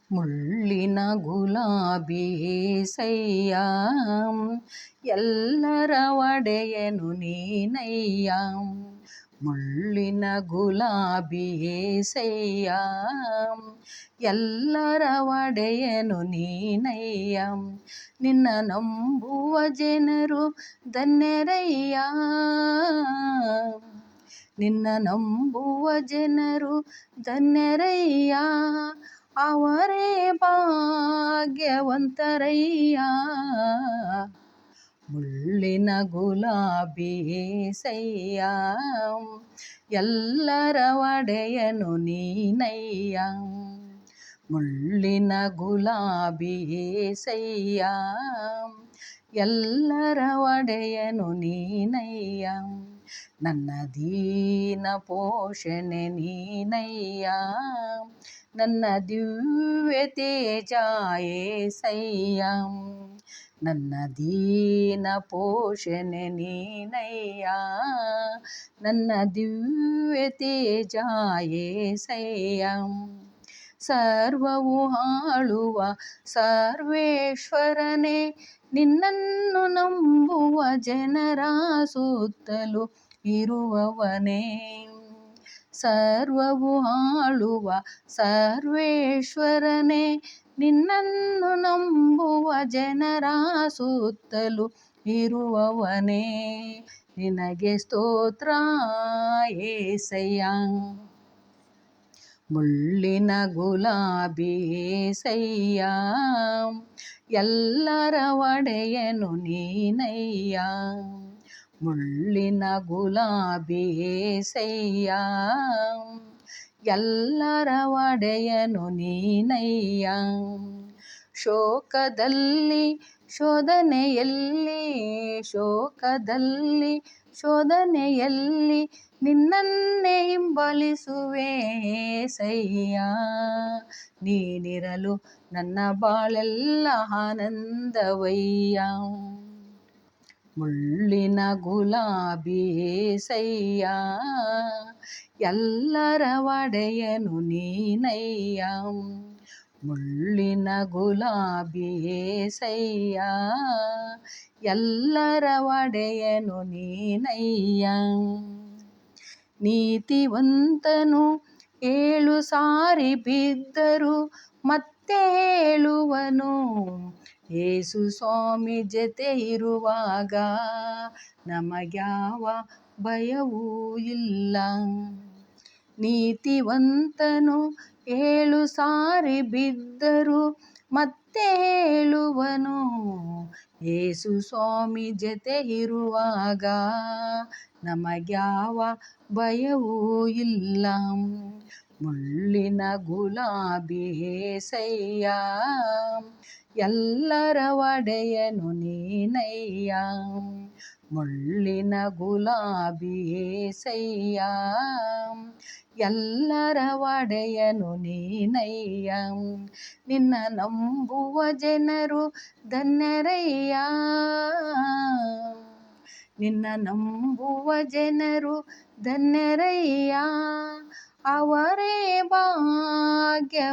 ಮುಳ್ಳಿನ ಗುಲಾಬಿ ಏಸಯ್ಯ, ಎಲ್ಲರ ಒಡೆಯನು ನೀನಯ್ಯ. ಮುಳ್ಳಿನ ಗುಲಾಬಿ ಏಸಯ್ಯ, ಎಲ್ಲರ ಒಡೆಯನು ನೀನಯ್ಯ. ನಿನ್ನ ನಂಬುವ ಜನರು ಧನ್ಯರಯ್ಯ, ನಿನ್ನ ನಂಬುವ ಜನರು ಧನ್ಯರಯ್ಯ. ಅವರೇ ಭಾಗ್ಯವಂತರಯ್ಯ. ಮುಳ್ಳಿನ ಗುಲಾಬಿ ಏಸಯ್ಯ, ಎಲ್ಲರ ಒಡೆಯನು ನೀನಯ್ಯ. ಮುಳ್ಳಿನ ಗುಲಾಬಿ ಏಸಯ್ಯ, ಎಲ್ಲರ ಒಡೆಯನು ನೀನಯ್ಯ. ನನ್ನ ದೀನ ಪೋಷಣೆ ನೀನಯ್ಯ, ನನ್ನ ದಿವ್ಯ ತೇಜ ಏಸಯ್ಯ. ನನ್ನ ದೀನ ಪೋಷಣೆ ನೀನಯ್ಯ, ನನ್ನ ದಿವ್ಯ ತೇಜ ಏಸಯ್ಯ. ಸರ್ವವು ಆಳುವ ಸರ್ವೇಶ್ವರನೇ, ನಿನ್ನನ್ನು ನಂಬುವ ಜನರ ಸುತ್ತಲೂ ಇರುವವನೇ. ಸರ್ವವು ಆಳುವ ಸರ್ವೇಶ್ವರನೇ, ನಿನ್ನನ್ನು ನಂಬುವ ಜನರ ಸುತ್ತಲೂ ಇರುವವನೇ. ನಿನಗೆ ಸ್ತೋತ್ರ ಏಸಯ್ಯ. ಮುಳ್ಳಿನ ಗುಲಾಬಿ ಏಸಯ್ಯ, ಎಲ್ಲರ ಒಡೆಯನು ನೀನಯ್ಯ. ಮುಳ್ಳಿನ ಗುಲಾಬಿ ಏಸಯ್ಯ, ಎಲ್ಲರ ಒಡೆಯನು ನೀನಯ್ಯ. ಶೋಕದಲ್ಲಿ ಶೋಧನೆಯಲ್ಲಿ, ಶೋಕದಲ್ಲಿ ಶೋಧನೆಯಲ್ಲಿ ನಿನ್ನನ್ನೇ ಹಿಂಬಾಲಿಸುವೆ ಏಸಯ್ಯ. ನೀನಿರಲು ನನ್ನ ಬಾಳೆಲ್ಲ ಆನಂದವಯ್ಯ. ಮುಳ್ಳಿನ ಗುಲಾಬಿ ಏಸಯ್ಯ, ಎಲ್ಲರ ಒಡೆಯನು ನೀನಯ್ಯ. ಮುಳ್ಳಿನ ಗುಲಾಬಿ ಏಸಯ್ಯ, ಎಲ್ಲರ ಒಡೆಯನು ನೀನಯ್ಯ. ನೀತಿವಂತನು 7 ಸಾರಿ ಬಿದ್ದರೂ ಮತ್ತೆ ಏಳುವನು, ಯೇಸು ಸ್ವಾಮಿ ಜೊತೆ ಇರುವಾಗ ನಮಗ್ಯಾವ ಭಯವೂ ಇಲ್ಲ. ನೀತಿವಂತನು 7 ಸಾರಿ ಬಿದ್ದರೂ ಮತ್ತೆ ಏಳುವನು, ಯೇಸು ಸ್ವಾಮಿ ಜೊತೆ ಇರುವಾಗ ನಮಗ್ಯಾವ ಭಯವೂ ಇಲ್ಲ. ಮುಳ್ಳಿನ ಗುಲಾಬಿ ಏಸಯ್ಯ, ಎಲ್ಲರ ಒಡೆಯನು ನೀನಯ್ಯ. ಮುಳ್ಳಿನ ಗುಲಾಬಿ ಏಸಯ್ಯ, ಎಲ್ಲರ ಒಡೆಯನು ನೀನಯ್ಯ. ನಿನ್ನ ನಂಬುವ ಜನರು ಧನ್ಯರಯ್ಯ, ನಿನ್ನ ನಂಬುವ ಜನರು ಧನ್ಯರಯ್ಯ. ಅವರೇ ಭಾಗ್ಯವಂತರಯ್ಯ.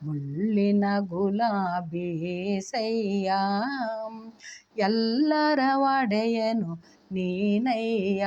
ಮುಳ್ಳಿನ ಗುಲಾಬಿ ಏಸಯ್ಯ, ಎಲ್ಲರ ಒಡೆಯನು ನೀನಯ್ಯ.